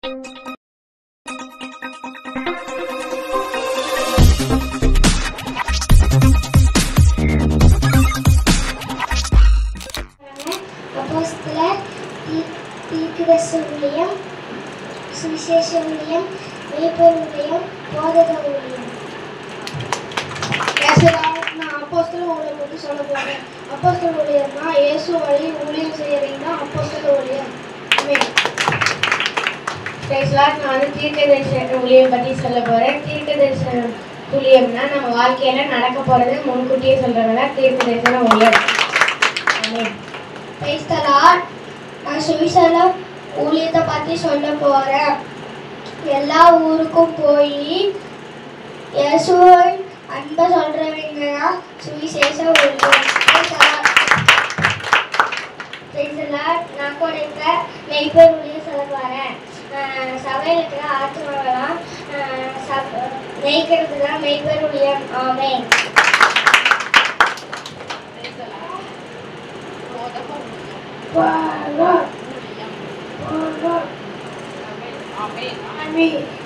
அப்போஸ்தலர், தீர்க்கதரிசி ஊழியம், சுவிசேஷ ஊழியம், மேய்ப்பர் ஊழியம், போதக ஊழியம். நான் அப்போஸ்தலர் ஊழியம் பற்றி சொல்ல போகிறேன். அப்போஸ்தலர் ஊழியம்னா இயேசு வழி ஊழியம் செய்யறீங்கன்னா அப்போஸ்தலர் ஊழியம். நான் தீர்க்கதரிசி ஊழியம் பற்றி சொல்ல போகிறேன். தீர்க்கதரிசி ஊழியம்னா நம்ம வாழ்க்கையில் நடக்க போகிறது முன்கூட்டியே சொல்கிறவங்க தீர்க்கதரிசன ஊழியம். நான் சுவிசேஷ ஊழியத்தை பற்றி சொல்ல போகிறேன். எல்லா ஊருக்கும் போய் இயேசுவை அன்பை சொல்கிறவங்க தான் சுவிசேஷ ஊழியம். நான் கூட மெய்ப்பர் ஊழியம் சொல்ல போகிறேன். சபையில் இருக்கிற ஆத்மாவெல்லாம் மேய்க்கிறது தான் மெய்ப்பர் ஊழியம். ஆமென். Amen.